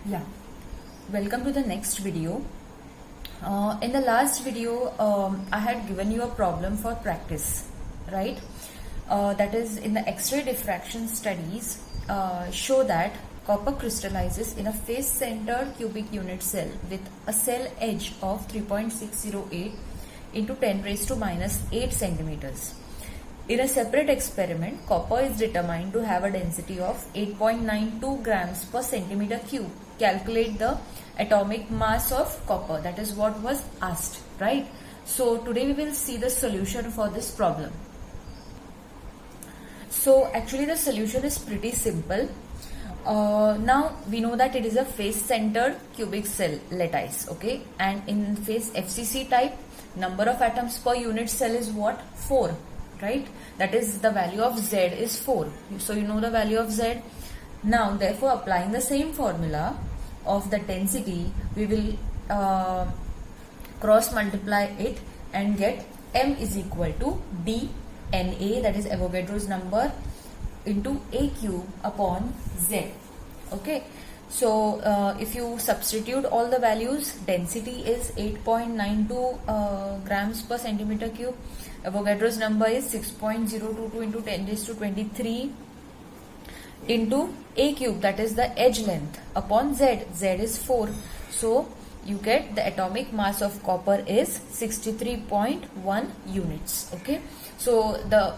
Yeah, welcome to the next video. In the last video, I had given you a problem for practice, right? That is, in the X-ray diffraction studies, show that copper crystallizes in a face-centered cubic unit cell with a cell edge of 3.608 into 10 raised to minus 8 centimeters. In a separate experiment, copper is determined to have a density of 8.92 grams per centimeter cube. Calculate the atomic mass of copper. That is what was asked, right? So today we will see the solution for this problem. So actually the solution is pretty simple. Now we know that it is a face-centered cubic cell lattice, okay? And in face FCC type, number of atoms per unit cell is what? 4. Right? That is, the value of Z is 4. So you know the value of Z. Now therefore, applying the same formula of the density, we will cross multiply it and get M is equal to dNA, that is Avogadro's number, into A cube upon Z. Okay. So if you substitute all the values, density is 8.92 grams per centimeter cube. Avogadro's number is 6.022 into 10 raised to 23 into A cube, that is the edge length, upon Z. Z is 4. So you get the atomic mass of copper is 63.1 units. Okay. So the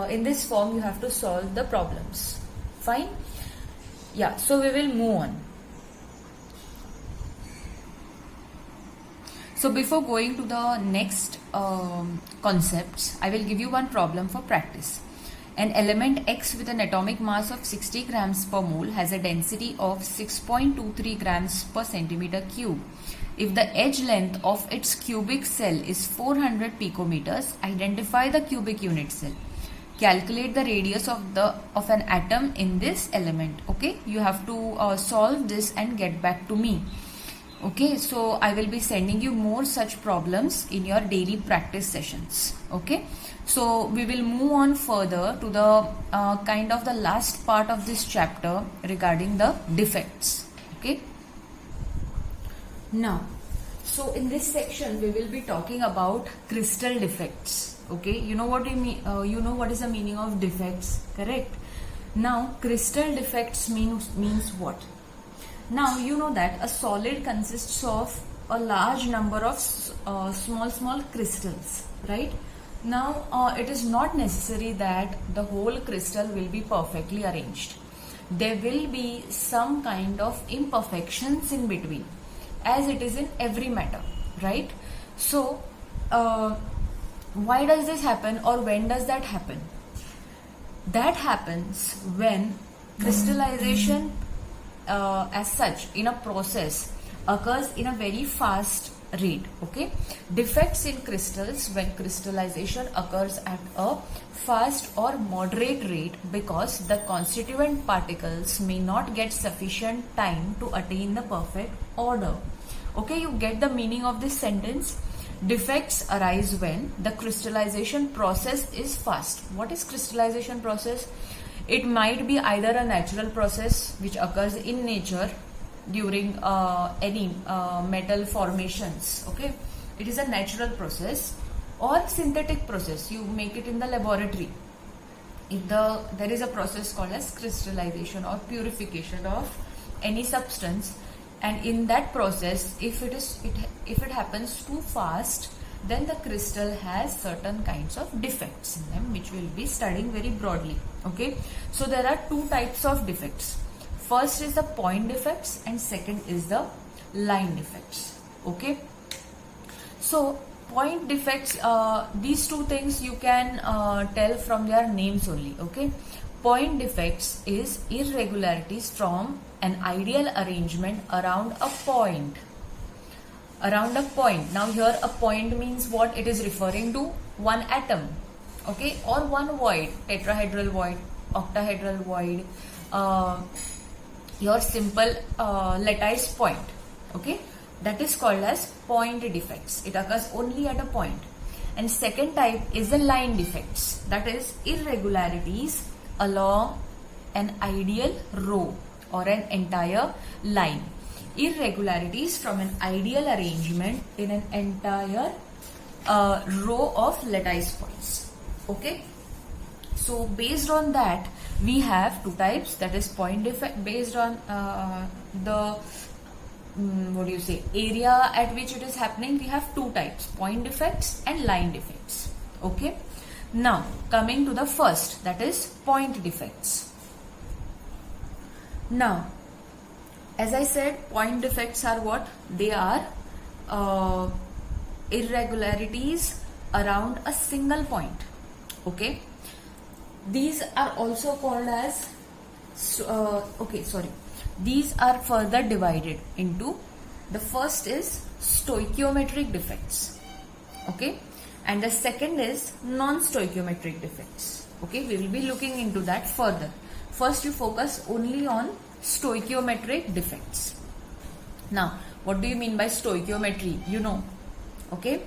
in this form you have to solve the problems. Fine. Yeah. So we will move on. So before going to the next concepts, I will give you one problem for practice. An element X with an atomic mass of 60 grams per mole has a density of 6.23 grams per centimeter cube. If the edge length of its cubic cell is 400 picometers, identify the cubic unit cell. Calculate the radius of an atom in this element. Okay, you have to solve this and get back to me. Okay, so I will be sending you more such problems in your daily practice sessions. Okay, so we will move on further to the kind of the last part of this chapter regarding the defects. Okay, now, so in this section we will be talking about crystal defects. Okay, you know what you know what is the meaning of defects, correct? Now, crystal defects means what? Now you know that a solid consists of a large number of small crystals, right? Now it is not necessary that the whole crystal will be perfectly arranged. There will be some kind of imperfections in between, as it is in every matter, right? So why does this happen, or when does that happen? That happens when crystallization as such in a process occurs in a very fast rate. Okay, defects in crystals when crystallization occurs at a fast or moderate rate because the constituent particles may not get sufficient time to attain the perfect order. Okay, you get the meaning of this sentence? Defects arise when the crystallization process is fast. What is crystallization process? It might be either a natural process which occurs in nature during any metal formations. Okay, it is a natural process, or synthetic process. You make it in the laboratory. If there is a process called as crystallization or purification of any substance, and in that process, if it happens too fast, then the crystal has certain kinds of defects in them, which we'll be studying very broadly. Okay, so there are two types of defects. First is the point defects, and second is the line defects. Okay, so point defects, these two things you can tell from their names only. Okay, point defects is irregularities from an ideal arrangement around a point. Around a point. Now here a point means what? It is referring to one atom, okay, or one void, tetrahedral void, octahedral void, your simple lattice point. Okay, that is called as point defects. It occurs only at a point. And second type is the line defects, that is irregularities along an ideal row or an entire line. irregularities from an ideal arrangement in an entire row of lattice points. Okay. So based on that, we have two types, that is point defect based on the area at which it is happening. We have two types, point defects and line defects. Okay. Now coming to the first, that is point defects. Now, as I said, point defects are what? They are irregularities around a single point. Okay. These are also called as these are further divided into, the first is stoichiometric defects, okay, and the second is non-stoichiometric defects. Okay, we will be looking into that further. First, you focus only on stoichiometric defects. Now, what do you mean by stoichiometry? You know, okay,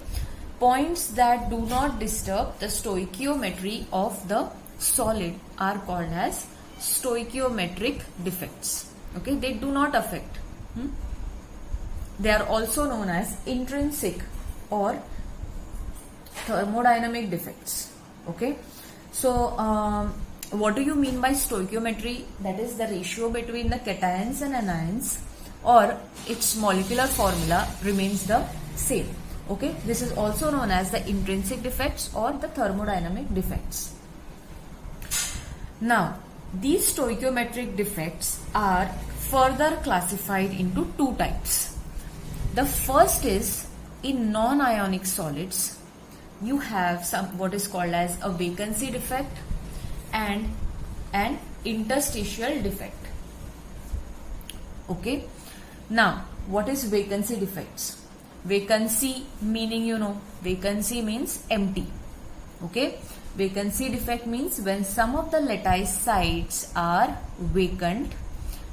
points that do not disturb the stoichiometry of the solid are called as stoichiometric defects. Okay, they do not affect. They are also known as intrinsic or thermodynamic defects. Okay, so what do you mean by stoichiometry? That is the ratio between the cations and anions, or its molecular formula remains the same. Okay, this is also known as the intrinsic defects or the thermodynamic defects. Now, these stoichiometric defects are further classified into two types. The first is, in non-ionic solids, you have what is called as a vacancy defect and an interstitial defect. Okay. Now, what is vacancy defects? Vacancy meaning, you know, vacancy means empty. Okay. Vacancy defect means when some of the lattice sites are vacant.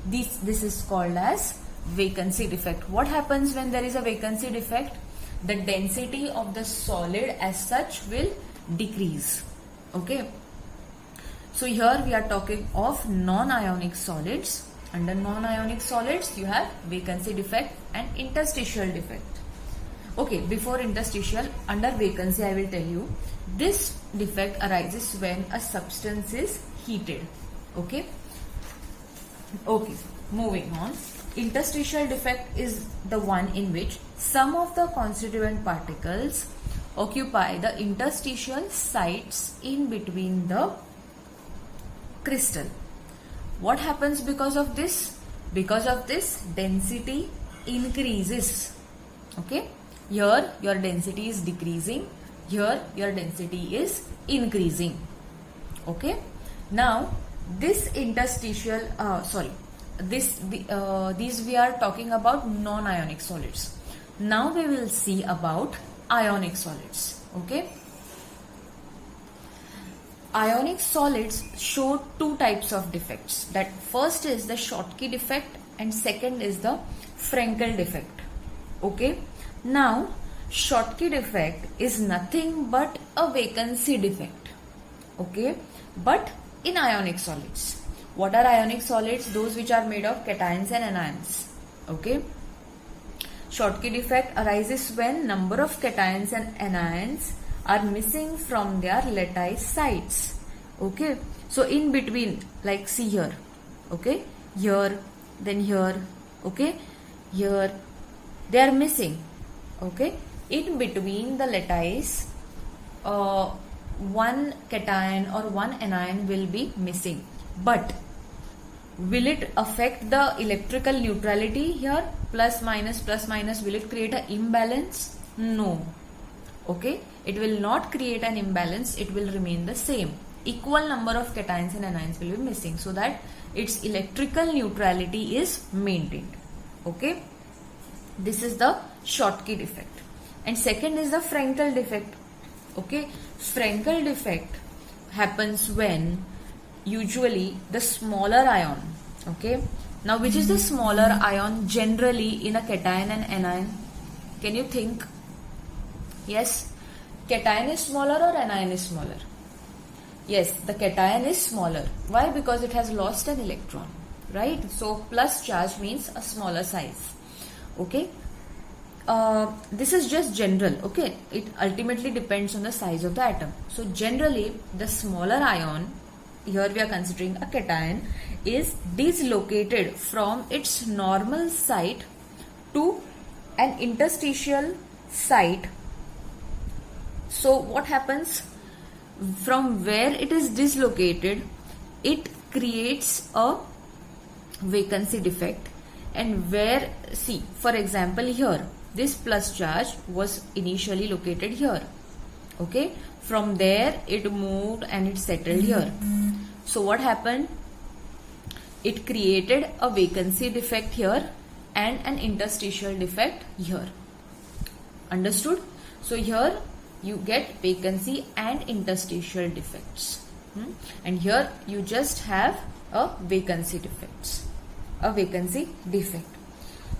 This is called as vacancy defect. What happens when there is a vacancy defect? The density of the solid as such will decrease. Okay. So here we are talking of non-ionic solids. Under non-ionic solids, you have vacancy defect and interstitial defect. Okay, before interstitial, under vacancy, I will tell you, this defect arises when a substance is heated. Okay. Okay, moving on. Interstitial defect is the one in which some of the constituent particles occupy the interstitial sites in between the crystal. What happens because of this? Because of this, density increases. Okay. Here your density is decreasing. Here your density is increasing. Okay. Now this interstitial, these we are talking about non-ionic solids. Now we will see about ionic solids. Okay. Ionic solids show two types of defects. That first is the Schottky defect and second is the Frenkel defect. Okay. Now, Schottky defect is nothing but a vacancy defect. Okay. But in ionic solids. What are ionic solids? Those which are made of cations and anions. Okay. Schottky defect arises when number of cations and anions are missing from their lattice sites. Okay. So in between, like see here. Okay. Here, then here. Okay. Here. They are missing. Okay. In between the lattice, one cation or one anion will be missing. But will it affect the electrical neutrality here? Plus minus, will it create an imbalance? No. Okay. It will not create an imbalance. It will remain the same. Equal number of cations and anions will be missing, so that its electrical neutrality is maintained. Okay. This is the Schottky defect. And second is the Frenkel defect. Okay. Frenkel defect happens when usually the smaller ion. Okay. Now which is the smaller ion generally in a cation and anion? Can you think? Yes. Cation is smaller or anion is smaller? Yes, the cation is smaller. Why? Because it has lost an electron. right? So plus charge means a smaller size. Okay. This is just general. Okay, it ultimately depends on the size of the atom. So generally, the smaller ion, here we are considering a cation, is dislocated from its normal site to an interstitial site. So what happens? From where it is dislocated, it creates a vacancy defect. And where, see, for example, here this plus charge was initially located here. Okay, from there it moved and it settled here. So what happened? It created a vacancy defect here and an interstitial defect here. Understood? So here you get vacancy and interstitial defects. And here you just have a vacancy defects. A vacancy defect.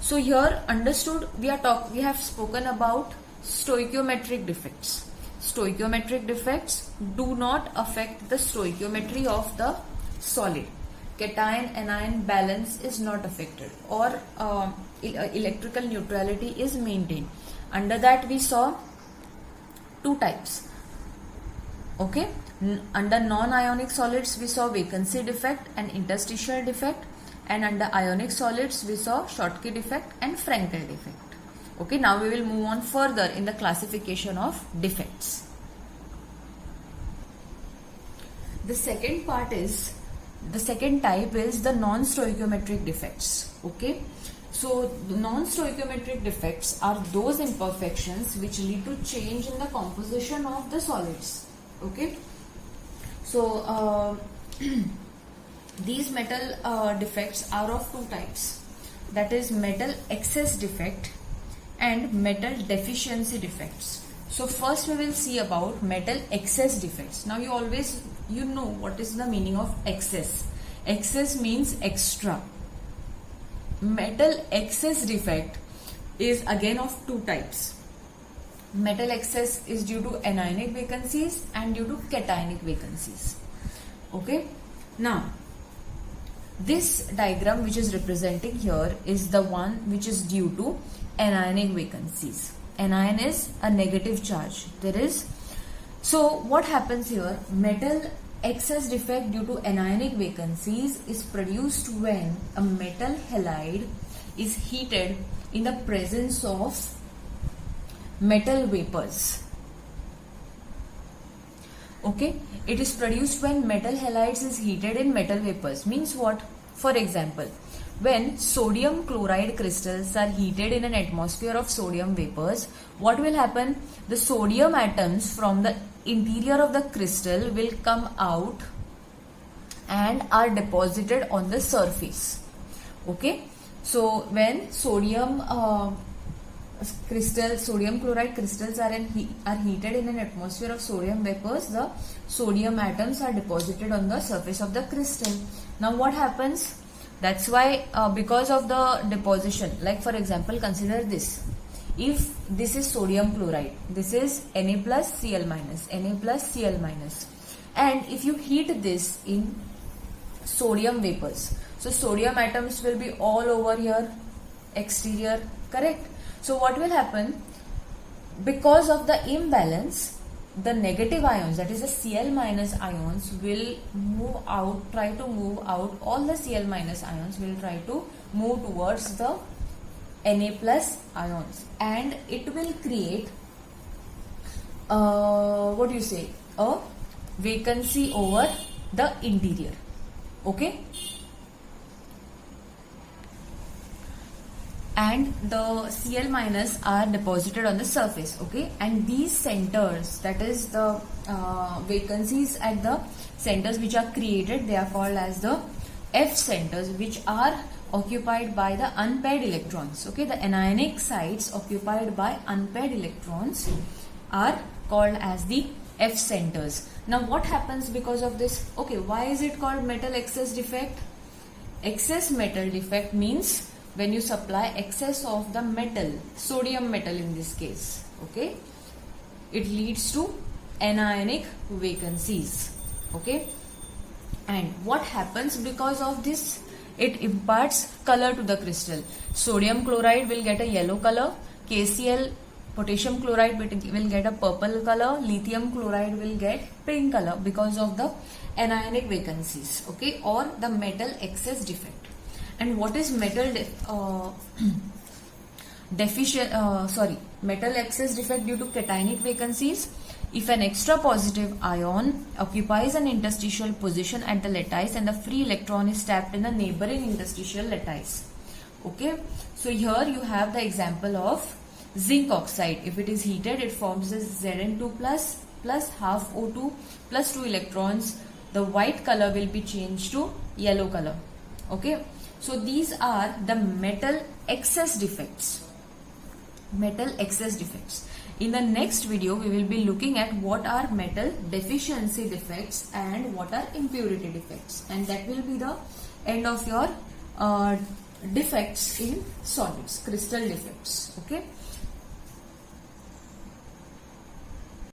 So here, understood, we have spoken about stoichiometric defects. Stoichiometric defects do not affect the stoichiometry of the solid. Cation-anion balance is not affected, or electrical neutrality is maintained. Under that we saw two types. Okay, under non-ionic solids we saw vacancy defect and interstitial defect. And under ionic solids we saw Schottky defect and Frankel defect. Okay, now we will move on further in the classification of defects. The second type is the non-stoichiometric defects. Okay, so the non-stoichiometric defects are those imperfections which lead to change in the composition of the solids. Okay, so these metal defects are of two types, that is metal excess defect and metal deficiency defects. So first we will see about metal excess defects. Now you know what is the meaning of excess. Excess means extra. Metal excess defect is again of two types. Metal excess is due to anionic vacancies and due to cationic vacancies. Okay, now this diagram which is representing here is the one which is due to anionic vacancies. Anion is a negative charge. So what happens here? Metal excess defect due to anionic vacancies is produced when a metal halide is heated in the presence of metal vapors. Okay, it is produced when metal halides is heated in metal vapors. Means what? For example, when sodium chloride crystals are heated in an atmosphere of sodium vapors, what will happen? The sodium atoms from the interior of the crystal will come out and are deposited on the surface. Okay, so when sodium chloride crystals are heated in an atmosphere of sodium vapors, the sodium atoms are deposited on the surface of the crystal. Now what happens? That's why because of the deposition, like for example, consider this. If this is sodium chloride, this is Na plus Cl minus, Na plus Cl minus, and if you heat this in sodium vapors, so sodium atoms will be all over here, exterior, correct? So what will happen? Because of the imbalance, the negative ions, that is the Cl minus ions, will move out, try to move out. All the Cl minus ions will try to move towards the Na plus ions, and it will create a vacancy over the interior. Okay, and the Cl minus are deposited on the surface. Okay, and these centers, that is the vacancies at the centers which are created, they are called as the F centers, which are occupied by the unpaired electrons. Okay, the anionic sites occupied by unpaired electrons are called as the F centers. Now what happens because of this? Okay, why is it called metal excess defect? Excess metal defect means when you supply excess of the metal, sodium metal in this case. Okay, it leads to anionic vacancies. Okay, and what happens because of this it imparts color to the crystal. Sodium chloride will get a yellow color, KCl potassium chloride will get a purple color, lithium chloride will get pink color because of the anionic vacancies, okay, or the metal excess defect. And what is metal metal excess defect due to cationic vacancies? If an extra positive ion occupies an interstitial position at the lattice and the free electron is trapped in the neighboring interstitial lattice. Okay, so here you have the example of zinc oxide. If it is heated, it forms this Zn2 plus half O2 plus 2 electrons. The white color will be changed to yellow color. Okay, so these are the metal excess defects. Metal excess defects. In the next video, we will be looking at what are metal deficiency defects and what are impurity defects, and that will be the end of your defects in solids, crystal defects. Okay.